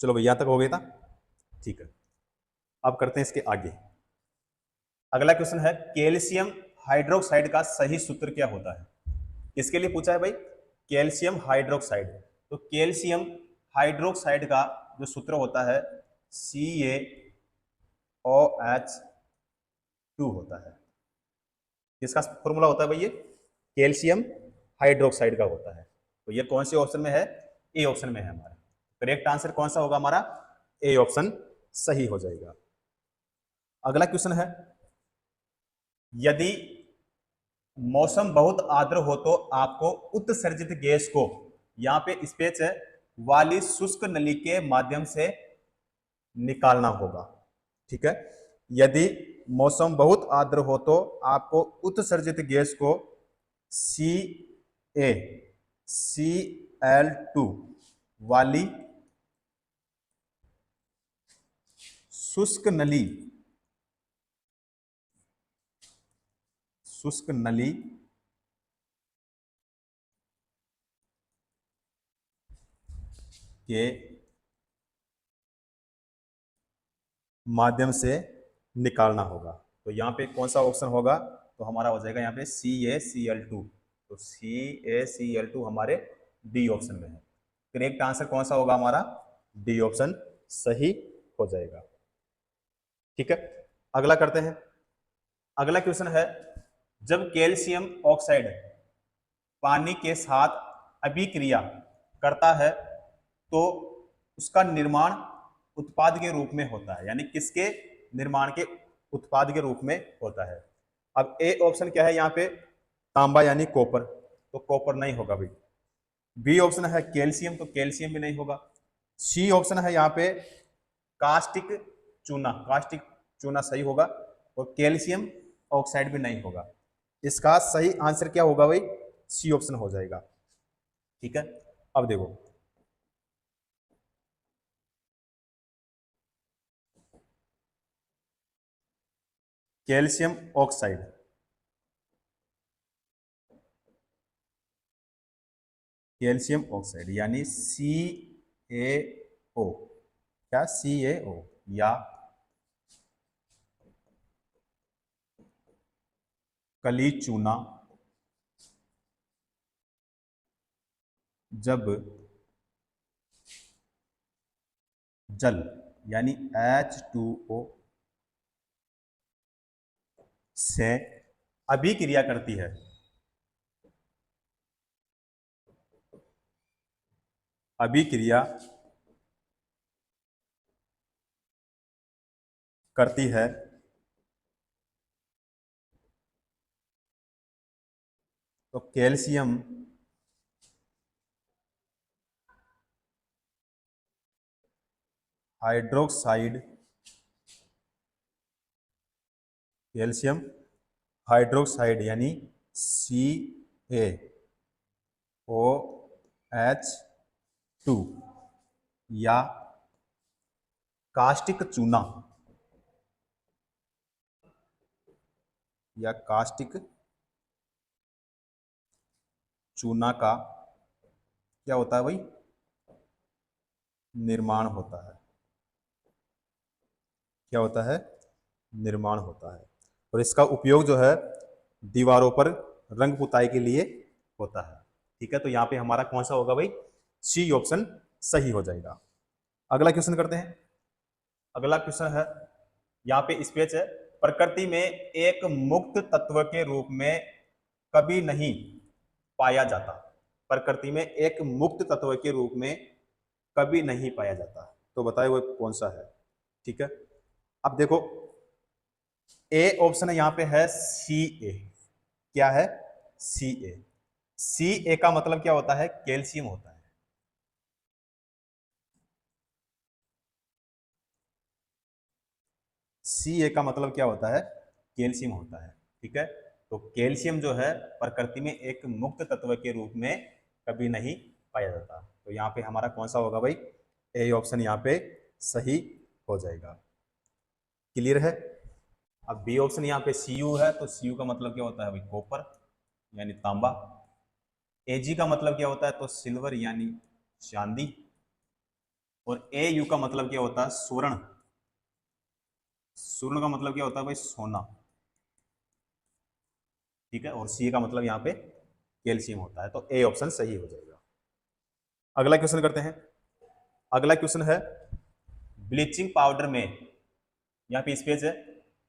चलो भैया तक हो गया था, ठीक है। अब करते हैं इसके आगे। अगला क्वेश्चन है कैल्शियम हाइड्रोक्साइड का सही सूत्र क्या होता है? किसके लिए पूछा है भाई? Calcium hydroxide. तो कैल्शियम हाइड्रोक्साइड का जो सूत्र होता है CaOH2 होता है। किसका फॉर्मूला होता है भाई? ये कैल्शियम हाइड्रोक्साइड का होता है। तो ये कौन से ऑप्शन में है? ए ऑप्शन में है हमारा। करेक्ट आंसर कौन सा होगा हमारा? ए ऑप्शन सही हो जाएगा। अगला क्वेश्चन है यदि मौसम बहुत आर्द्र हो तो आपको उत्सर्जित गैस को, यहां पे स्पेस है, वाली शुष्क नली के माध्यम से निकालना होगा। ठीक है, यदि मौसम बहुत आर्द्र हो तो आपको उत्सर्जित गैस को CaCl2 वाली शुष्क नली के माध्यम से निकालना होगा। तो यहाँ पे कौन सा ऑप्शन होगा? तो हमारा हो जाएगा यहाँ पे CaCl2। तो CaCl2 हमारे डी ऑप्शन में है। करेक्ट आंसर कौन सा होगा हमारा? डी ऑप्शन सही हो जाएगा। ठीक है, अगला करते हैं। अगला क्वेश्चन है जब कैल्शियम ऑक्साइड पानी के साथ अभिक्रिया करता है तो उसका निर्माण उत्पाद के रूप में होता है, यानी किसके निर्माण के उत्पाद के रूप में होता है? अब ए ऑप्शन क्या है यहाँ पे? तांबा यानी कॉपर, तो कॉपर नहीं होगा भाई। बी ऑप्शन है कैल्शियम, तो कैल्शियम भी नहीं होगा। सी ऑप्शन है यहाँ पे कास्टिक चूना सही होगा, और कैल्शियम ऑक्साइड भी नहीं होगा। इसका सही आंसर क्या होगा भाई? सी ऑप्शन हो जाएगा। ठीक है, अब देखो कैल्शियम ऑक्साइड यानी CaO, क्या CaO या कली चूना जब जल यानी H2O से अभिक्रिया करती है, तो कैल्शियम हाइड्रोक्साइड यानी CaOH2 या कास्टिक चूना का क्या होता है भाई? निर्माण होता है। क्या होता है? निर्माण होता है। और इसका उपयोग जो है दीवारों पर रंग पुताई के लिए होता है। ठीक है, तो यहाँ पे हमारा कौन सा होगा भाई? सी ऑप्शन सही हो जाएगा। अगला क्वेश्चन करते हैं। अगला क्वेश्चन है यहाँ पे स्पेस है, प्रकृति में एक मुक्त तत्व के रूप में कभी नहीं पाया जाता। प्रकृति में एक मुक्त तत्व के रूप में कभी नहीं पाया जाता, तो बताइए वो कौन सा है? ठीक है, अब देखो ए ऑप्शन यहाँ पे है CA। क्या है? CA का मतलब क्या होता है? कैल्शियम होता है। CA का मतलब क्या होता है? कैल्शियम होता है। ठीक है, तो कैल्शियम जो है प्रकृति में एक मुक्त तत्व के रूप में कभी नहीं पाया जाता। तो यहाँ पे हमारा कौन सा होगा भाई? ए ऑप्शन यहाँ पे सही हो जाएगा। क्लियर है? अब बी ऑप्शन यहाँ पे Cu है, तो Cu का मतलब क्या होता है भाई? कॉपर यानी तांबा। Ag का मतलब क्या होता है? तो सिल्वर यानी चांदी। और AU का मतलब क्या होता है? स्वर्ण। स्वर्ण का मतलब क्या होता है भाई? सोना। ठीक है, और C का मतलब यहाँ पे कैल्शियम होता है, तो A ऑप्शन सही हो जाएगा। अगला क्वेश्चन करते हैं। अगला क्वेश्चन है ब्लीचिंग पाउडर में, यहाँ पे स्पेस है,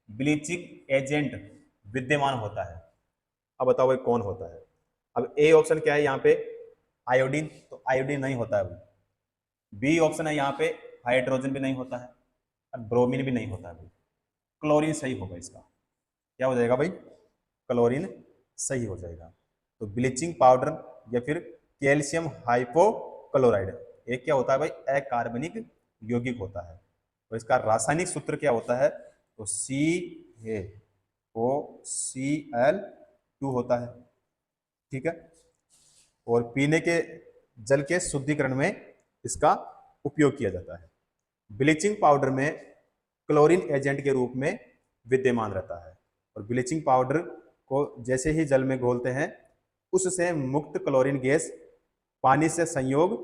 ब्लीचिंग एजेंट विद्यमान होता है। अब बताओ भाई कौन होता है? अब A ऑप्शन क्या है यहाँ पे? आयोडीन, तो आयोडीन नहीं होता है। B ऑप्शन है यहाँ पे हाइड्रोजन भी नहीं होता है, और ब्रोमीन भी नहीं होता है। क्लोरीन सही होगा इसका। क्या हो जाएगा भाई? क्लोरीन सही हो जाएगा। तो ब्लीचिंग पाउडर या फिर कैल्शियम हाइपोक्लोराइड, एक क्या होता है भाई? अकार्बनिक यौगिक होता है। तो इसका रासायनिक सूत्र क्या होता है? तो CaOCl2 होता है। ठीक है, और पीने के जल के शुद्धिकरण में इसका उपयोग किया जाता है। ब्लीचिंग पाउडर में क्लोरीन एजेंट के रूप में विद्यमान रहता है, और ब्लीचिंग पाउडर को जैसे ही जल में घोलते हैं उससे मुक्त क्लोरीन गैस पानी से संयोग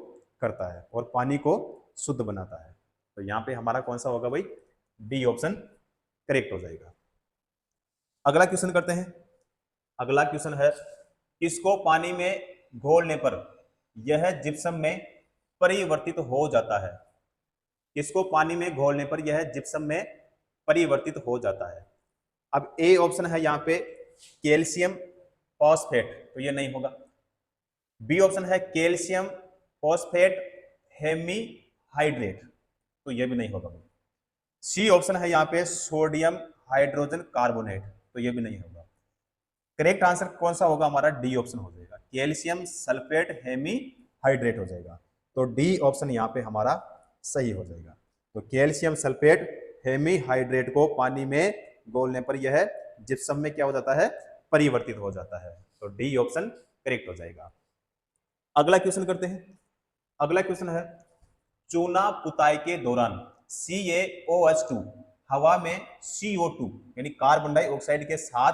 करता है और पानी को शुद्ध बनाता है। तो यहाँ पे हमारा कौन सा होगा भाई? डी ऑप्शन करेक्ट हो जाएगा। अगला क्वेश्चन करते हैं। अगला क्वेश्चन है, इसको पानी में घोलने पर यह जिप्सम में परिवर्तित हो जाता है। इसको पानी में घोलने पर यह जिप्सम में परिवर्तित हो जाता है। अब ए ऑप्शन है यहाँ पे कैल्शियम फॉस्फेट, तो ये नहीं होगा। बी ऑप्शन है कैल्शियम फॉस्फेट हेमीहाइड्रेट, तो ये भी नहीं होगा। सी ऑप्शन है यहाँ पे सोडियम हाइड्रोजन कार्बोनेट, तो ये भी नहीं होगा। करेक्ट आंसर कौन सा होगा हमारा? डी ऑप्शन हो जाएगा, कैल्शियम सल्फेट हेमीहाइड्रेट हो जाएगा। तो डी ऑप्शन यहाँ पे हमारा सही हो जाएगा। तो कैल्शियम सल्फेट हेमीहाइड्रेट को पानी में घोलने पर यह जिप्सम में क्या हो जाता है? परिवर्तित हो जाता है। तो डी ऑप्शन करेक्ट हो जाएगा। अगला क्वेश्चन करते हैं। अगला क्वेश्चन है, चूना पुताई के दौरान CaOH2 हवा में CO2 यानी कार्बन डाइऑक्साइड के साथ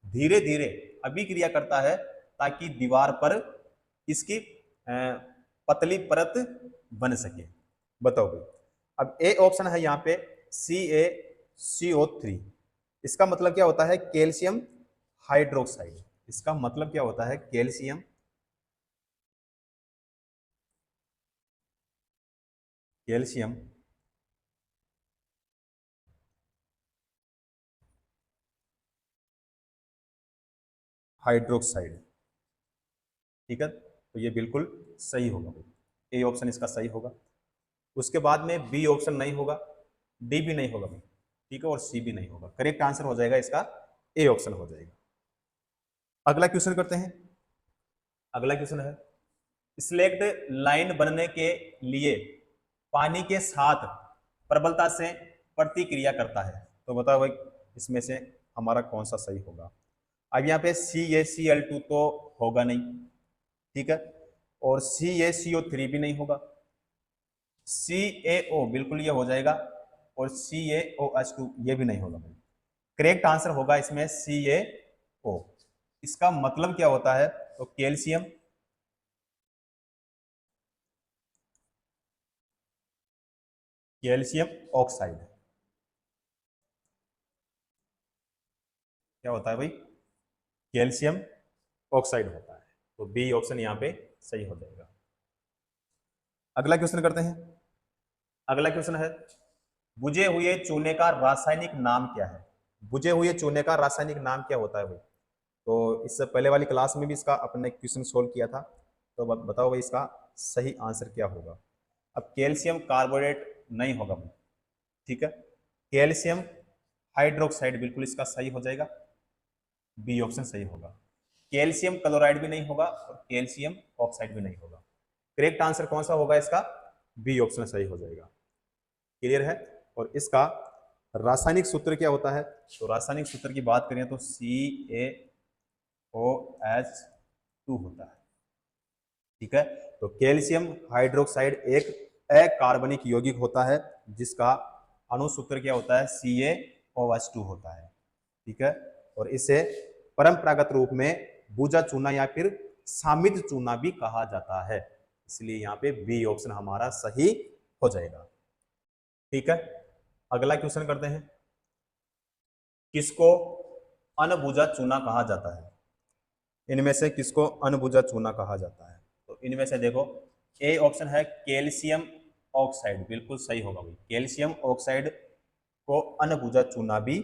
धीरे धीरे अभिक्रिया करता है ताकि दीवार पर इसकी पतली परत बन सके। बताओ भाई। अब ए ऑप्शन है यहाँ पे CaCO3, इसका मतलब क्या होता है? Calcium hydroxide. इसका मतलब क्या होता है? Calcium calcium hydroxide. ठीक है, तो ये बिल्कुल सही होगा भाई, ए ऑप्शन इसका सही होगा। उसके बाद में बी ऑप्शन नहीं होगा, डी भी नहीं होगा भाई, ठीक है, और सी भी नहीं होगा। करेक्ट आंसर हो जाएगा इसका ए ऑप्शन हो जाएगा। अगला क्वेश्चन करते हैं। अगला क्वेश्चन है, स्लेक्ड लाइन बनने के लिए पानी के साथ प्रबलता से प्रतिक्रिया करता है। तो बताओ भाई इसमें से हमारा कौन सा सही होगा? अब यहाँ पे CaCl2 तो होगा नहीं, ठीक है, और CaCO3 भी नहीं होगा। CaO बिल्कुल ये हो जाएगा, और CaOH2 ये भी नहीं होगा। करेक्ट आंसर होगा इसमें CaO। इसका मतलब क्या होता है? तो कैल्शियम कैल्शियम ऑक्साइड क्या होता है भाई? कैल्शियम ऑक्साइड होता है। तो बी ऑप्शन यहाँ पे सही हो जाएगा। अगला क्वेश्चन करते हैं। अगला क्वेश्चन है, बुझे हुए चूने का रासायनिक नाम क्या है? बुझे हुए चूने का रासायनिक नाम क्या होता है भाई? तो इससे पहले वाली क्लास में भी इसका अपने क्वेश्चन सोल्व किया था, तो बताओ भाई इसका सही आंसर क्या होगा? अब कैल्शियम कार्बोनेट नहीं होगा भाई, ठीक है, कैल्शियम हाइड्रोक्साइड बिल्कुल इसका सही हो जाएगा, बी ऑप्शन सही होगा। कैल्शियम क्लोराइड भी नहीं होगा और कैल्शियम ऑक्साइड भी नहीं होगा। करेक्ट आंसर कौन सा होगा इसका? बी ऑप्शन सही हो जाएगा। क्लियर है? और इसका रासायनिक सूत्र क्या होता है? तो रासायनिक सूत्र की बात करें तो CaOH2 होता है, ठीक है। तो कैल्शियम हाइड्रोक्साइड एक अकार्बनिक यौगिक होता है जिसका अणुसूत्र क्या होता है? CaOH2 होता है, ठीक है, और इसे परंपरागत रूप में बूजा चूना या फिर सामिद चूना भी कहा जाता है। इसलिए यहाँ पे बी ऑप्शन हमारा सही हो जाएगा। ठीक है, अगला क्वेश्चन करते हैं। किसको अनबुझा चूना कहा जाता है? इनमें से किसको अनबुझा चूना कहा जाता है? तो इनमें से देखो, ए ऑप्शन है कैल्शियम ऑक्साइड, बिल्कुल सही होगा भाई। कैल्शियम ऑक्साइड को अनबुझा चूना भी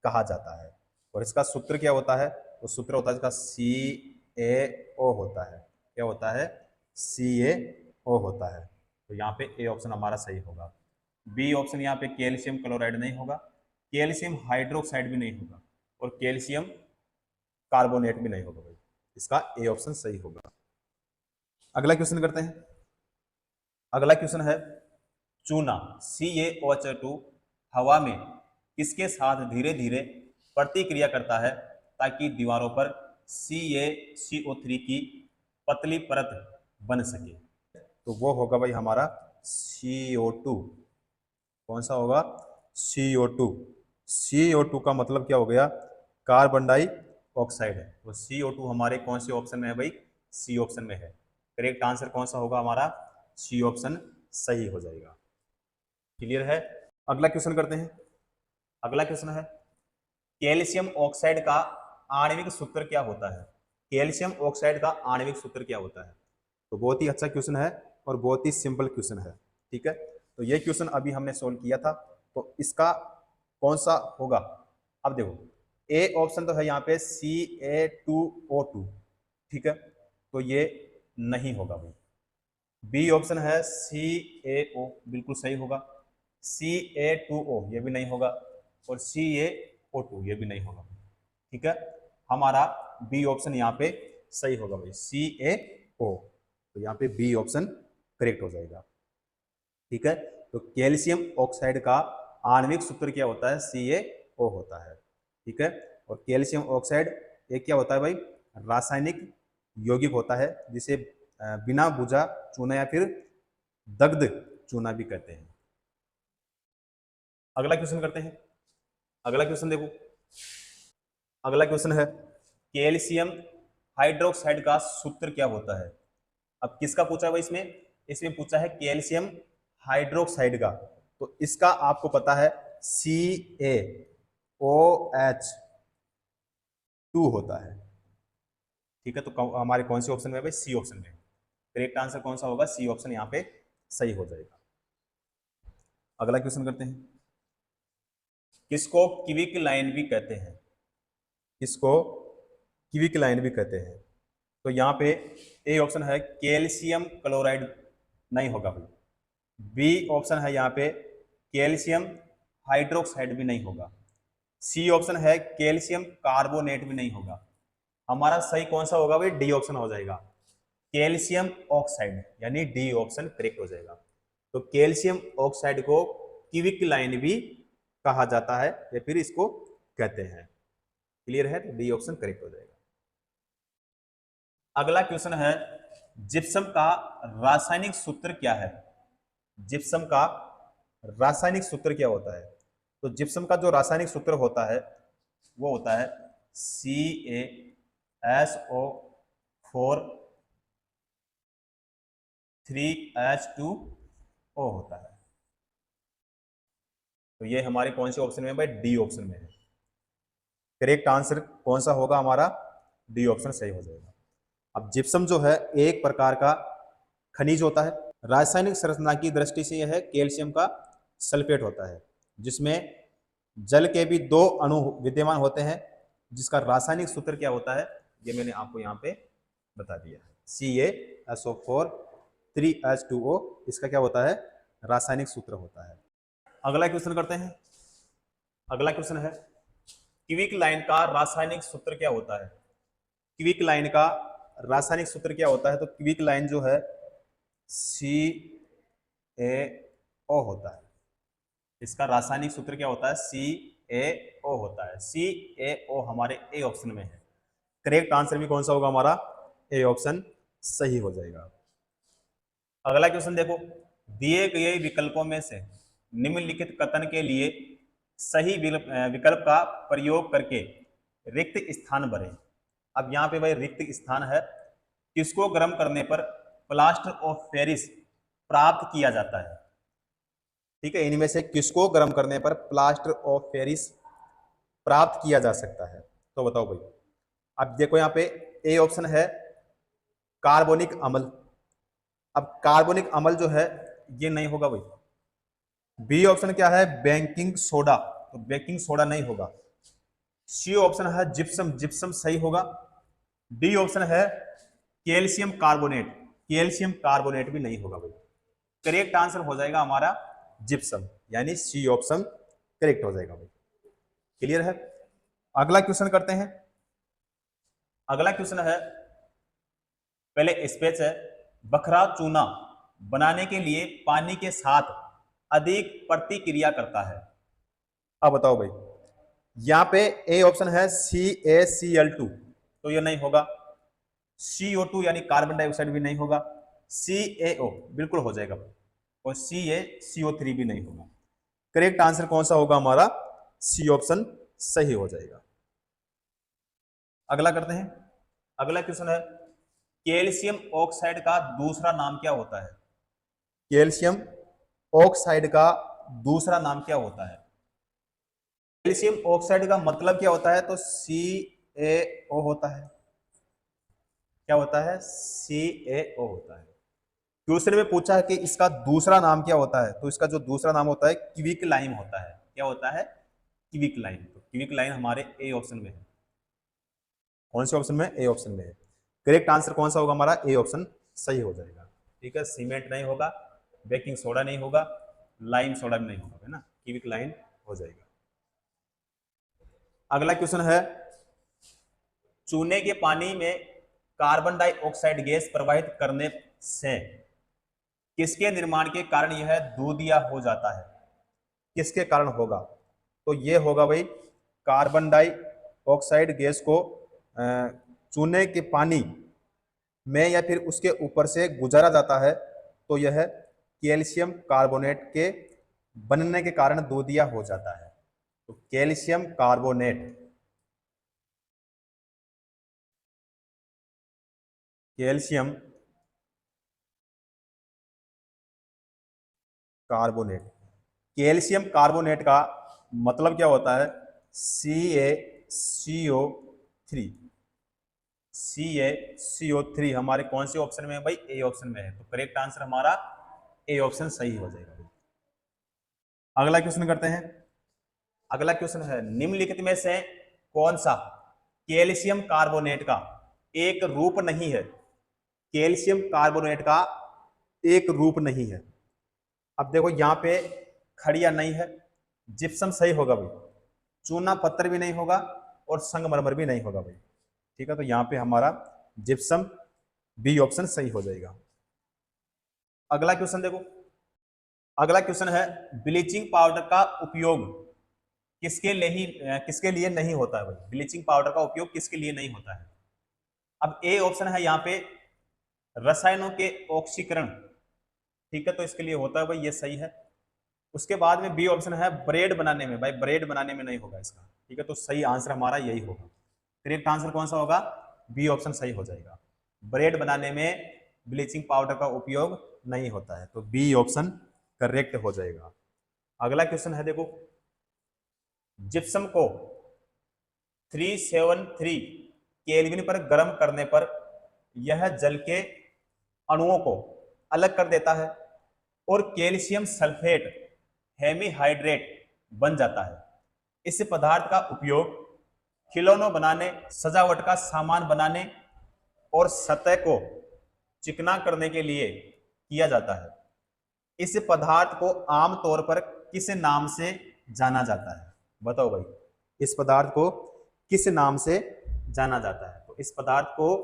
कहा जाता है। और इसका सूत्र क्या होता है? तो सूत्र होता है इसका CaO होता है। क्या होता है? CaO होता है। तो यहाँ पे ए ऑप्शन हमारा सही होगा। बी ऑप्शन यहाँ पे कैल्शियम क्लोराइड नहीं होगा, कैल्शियम हाइड्रोक्साइड भी नहीं होगा, और कैल्शियम कार्बोनेट भी नहीं होगा भाई। इसका ए ऑप्शन सही होगा। अगला क्वेश्चन करते हैं। अगला क्वेश्चन है, चूना CaOH2 हवा में किसके साथ धीरे धीरे प्रतिक्रिया करता है ताकि दीवारों पर CaCO3 की पतली परत बन सके? तो वो होगा भाई हमारा CO2। कौन सा होगा? CO2। CO2 का मतलब क्या हो गया? कार्बन डाइऑक्साइड है। तो CO2 हमारे कौन से ऑप्शन में है भाई? सी ऑप्शन में है। करेक्ट आंसर कौन सा होगा हमारा? सी ऑप्शन सही हो जाएगा। क्लियर है? अगला क्वेश्चन करते हैं। अगला क्वेश्चन है, कैल्शियम ऑक्साइड का आणविक सूत्र क्या होता है? कैल्शियम ऑक्साइड का आणविक सूत्र क्या होता है? तो बहुत ही अच्छा क्वेश्चन है और बहुत ही सिंपल क्वेश्चन है। ठीक है, तो ये क्वेश्चन अभी हमने सोल्व किया था। तो इसका कौन सा होगा? अब देखो, ए ऑप्शन तो है यहाँ पे CA2O2। ठीक है, तो ये नहीं होगा भाई। बी ऑप्शन है CaO, बिल्कुल सही होगा। CA2O ये भी नहीं होगा, और CaO2 ये भी नहीं होगा। ठीक है, हमारा बी ऑप्शन यहाँ पे सही होगा भाई, CaO। तो यहाँ पे बी ऑप्शन करेक्ट हो जाएगा। ठीक है, तो कैल्शियम ऑक्साइड का आणविक सूत्र क्या होता है? CaO होता है। ठीक है, और कैल्शियम ऑक्साइड एक क्या होता है भाई? रासायनिक यौगिक होता है, जिसे बिना बुझा चूना या फिर दग्ध चूना भी कहते हैं। अगला क्वेश्चन करते हैं। अगला क्वेश्चन देखो, अगला क्वेश्चन है, कैल्शियम हाइड्रोक्साइड का सूत्र क्या होता है? अब किसका पूछा है भाई? इसमें इसमें पूछा है कैल्शियम हाइड्रोक्साइड का। तो इसका आपको पता है CaOH2 होता है। ठीक है, तो हमारे कौन से ऑप्शन में है भाई? सी ऑप्शन में। करेक्ट आंसर कौन सा होगा? सी ऑप्शन यहाँ पे सही हो जाएगा। अगला क्वेश्चन करते हैं। किसको क्विक लाइन भी कहते हैं? किसको क्विक लाइन भी कहते हैं? तो यहाँ पे ए ऑप्शन है कैल्शियम क्लोराइड, नहीं होगा भाई। बी ऑप्शन है यहाँ पे कैल्शियम हाइड्रोक्साइड भी नहीं होगा। सी ऑप्शन है कैल्शियम कार्बोनेट भी नहीं होगा। हमारा सही कौन सा होगा भाई? डी ऑप्शन हो जाएगा, कैल्शियम ऑक्साइड, यानी डी ऑप्शन करेक्ट हो जाएगा। तो कैल्शियम ऑक्साइड को क्विक लाइन भी कहा जाता है या फिर इसको कहते हैं। क्लियर है? तो डी ऑप्शन करेक्ट हो जाएगा। अगला क्वेश्चन है, जिप्सम का रासायनिक सूत्र क्या है? जिप्सम का रासायनिक सूत्र क्या होता है? तो जिप्सम का जो रासायनिक सूत्र होता है वो होता है CaSO4 3H2O होता है। तो ये हमारे कौन से ऑप्शन में है भाई? डी ऑप्शन में है। करेक्ट आंसर कौन सा होगा हमारा? डी ऑप्शन सही हो जाएगा। अब जिप्सम जो है एक प्रकार का खनिज होता है। रासायनिक संरचना की दृष्टि से यह कैल्शियम का सल्फेट होता है, जिसमें जल के भी दो अणु विद्यमान होते हैं, जिसका रासायनिक सूत्र क्या होता है ये मैंने आपको यहाँ पे बता दिया है। CaSO4 3H2O इसका क्या होता है? रासायनिक सूत्र होता है। अगला क्वेश्चन करते हैं। अगला क्वेश्चन है, क्विक लाइन का रासायनिक सूत्र क्या होता है? क्विक लाइन का रासायनिक सूत्र क्या होता है? तो क्विक लाइन जो है CaO होता है। इसका रासायनिक सूत्र क्या होता है? CaO होता है। CaO हमारे ए ऑप्शन में है। करेक्ट आंसर भी कौन सा होगा हमारा? ए ऑप्शन सही हो जाएगा। अगला क्वेश्चन देखो, दिए गए विकल्पों में से निम्नलिखित कथन के लिए सही विकल्प का प्रयोग करके रिक्त स्थान भरें। अब यहाँ पे भाई रिक्त स्थान है, किसको गर्म करने पर प्लास्टर ऑफ पेरिस प्राप्त किया जाता है? ठीक है, इनमें से किसको गर्म करने पर प्लास्टर ऑफ पेरिस प्राप्त किया जा सकता है? तो बताओ भाई। अब देखो यहाँ पे ए ऑप्शन है कार्बोनिक अम्ल। अब कार्बोनिक अम्ल जो है ये नहीं होगा भाई। बी ऑप्शन क्या है? बेकिंग सोडा, तो बेकिंग सोडा नहीं होगा। सी ऑप्शन है जिप्सम, जिप्सम सही होगा। डी ऑप्शन है कैल्शियम कार्बोनेट, कैल्शियम कार्बोनेट भी नहीं होगा भाई। करेक्ट आंसर हो जाएगा हमारा जिप्सम, यानी सी ऑप्शन करेक्ट हो जाएगा भाई। क्लियर है? अगला क्वेश्चन करते हैं। अगला क्वेश्चन है, पहले स्पेस है, बखरा चूना बनाने के लिए पानी के साथ अधिक प्रतिक्रिया करता है। अब बताओ भाई, यहां पे ए ऑप्शन है CaCl2, तो ये नहीं होगा। CO2 यानी कार्बन डाइऑक्साइड भी नहीं होगा। CaO बिल्कुल हो जाएगा भाई, और CaCO3 भी नहीं होगा। करेक्ट आंसर कौन सा होगा हमारा? सी ऑप्शन सही हो जाएगा। अगला करते हैं। अगला क्वेश्चन है, कैल्शियम ऑक्साइड का दूसरा नाम क्या होता है? कैल्शियम ऑक्साइड का दूसरा नाम क्या होता है? कैल्शियम ऑक्साइड का मतलब क्या होता है? तो CaO होता है। क्या होता है? CaO होता है। क्वेश्चन में पूछा है कि इसका दूसरा नाम क्या होता है, तो इसका जो दूसरा नाम होता है क्विक लाइम होता है। क्या होता है? Quick lime. तो क्विक लाइम हमारे ए ऑप्शन में है। कौन से ऑप्शन में? ए ऑप्शन में है। करेक्ट आंसर कौन सा होगा हमारा? ए ऑप्शन सही हो जाएगा। ठीक है, सीमेंट नहीं होगा, बेकिंग सोडा नहीं होगा, लाइम सोडा भी नहीं होगा, है ना, क्विक लाइम हो जाएगा। अगला क्वेश्चन है, चूने के पानी में कार्बन डाइऑक्साइड गैस प्रवाहित करने से किसके निर्माण के कारण यह दूधिया हो जाता है? किसके कारण होगा? तो ये होगा भाई, कार्बन डाइऑक्साइड गैस को चूने के पानी में या फिर उसके ऊपर से गुजारा जाता है, तो यह कैल्शियम कार्बोनेट के बनने के कारण दूधिया हो जाता है। तो calcium carbonate, calcium carbonate, calcium carbonate का मतलब क्या होता है? CaCO3, CaCO3 हमारे कौन से ऑप्शन में है भाई? ए ऑप्शन में है। तो करेक्ट आंसर हमारा ए ऑप्शन सही हो जाएगा। अगला क्वेश्चन करते हैं। अगला क्वेश्चन है, निम्नलिखित में से कौन सा कैल्शियम कार्बोनेट का एक रूप नहीं है? कैल्शियम कार्बोनेट का एक रूप नहीं है। अब देखो यहां पे खड़िया नहीं है, जिप्सम सही होगा भाई, चूना पत्थर भी नहीं होगा, और संगमरमर भी नहीं होगा भाई। ठीक है, तो यहां पे हमारा जिप्सम बी ऑप्शन सही हो जाएगा। अगला क्वेश्चन देखो। अगला क्वेश्चन है, ब्लीचिंग पाउडर का उपयोग किसके लिए नहीं होता है भाई? ब्लीचिंग पाउडर का उपयोग किसके लिए नहीं होता है? अब ए ऑप्शन है यहाँ पे रसायनों के ऑक्सीकरण। ठीक है, तो इसके लिए होता है भाई, ये सही है। उसके बाद में बी ऑप्शन है ब्रेड बनाने में। भाई ब्रेड बनाने में नहीं होगा इसका। ठीक है, तो सही आंसर हमारा यही होगा। करेक्ट आंसर कौन सा होगा? बी ऑप्शन सही हो जाएगा। ब्रेड बनाने में ब्लीचिंग पाउडर का उपयोग नहीं होता है, तो बी ऑप्शन करेक्ट हो जाएगा। अगला क्वेश्चन है देखो, जिप्सम को 373 केल्विन पर गर्म करने पर यह जल के अणुओं को अलग कर देता है और कैल्शियम सल्फेट हेमीहाइड्रेट बन जाता है। इस पदार्थ का उपयोग खिलौनों बनाने, सजावट का सामान बनाने और सतह को चिकना करने के लिए किया जाता है। इस पदार्थ को आमतौर पर किस नाम से जाना जाता है? बताओ भाई, इस पदार्थ को किस नाम से जाना जाता है? तो इस पदार्थ को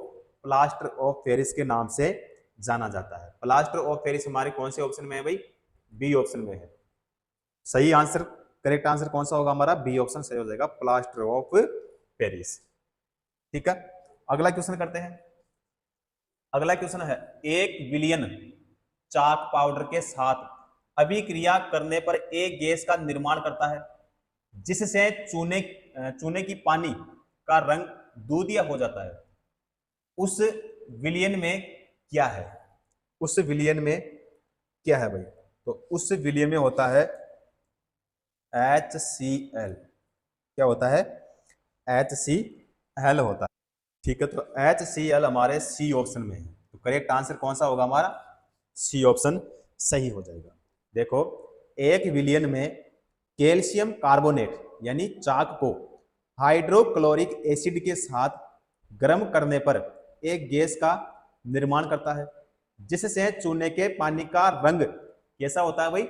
प्लास्टर ऑफ पेरिस के नाम से जाना जाता है। प्लास्टर ऑफ पेरिस हमारे कौन से ऑप्शन में है भाई? बी ऑप्शन में है। सही आंसर, करेक्ट आंसर कौन सा होगा हमारा? बी ऑप्शन सही हो जाएगा, प्लास्टर ऑफ पेरिस। ठीक है, अगला क्वेश्चन करते हैं। अगला क्वेश्चन है, 1 बिलियन चाक पाउडर के साथ अभिक्रिया करने पर एक गैस का निर्माण करता है जिससे चूने की पानी का रंग दूधिया हो जाता है। उस विलियन में क्या है? उस विलियन में क्या है भाई? तो उस विलियन में होता है HCl क्या होता है? HCl होता है। ठीक है, तो HCl हमारे सी ऑप्शन में है, तो करेक्ट आंसर कौन सा होगा हमारा? सी ऑप्शन सही हो जाएगा। देखो, 1 विलियन में कैल्शियम कार्बोनेट यानी चाक को हाइड्रोक्लोरिक एसिड के साथ गर्म करने पर एक गैस का निर्माण करता है, जिससे चूने के पानी का रंग कैसा होता है भाई?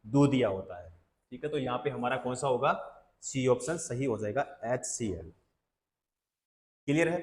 दूधिया होता है। ठीक है, तो यहाँ पे हमारा कौन सा होगा? सी ऑप्शन सही हो जाएगा, HCl। क्लियर है?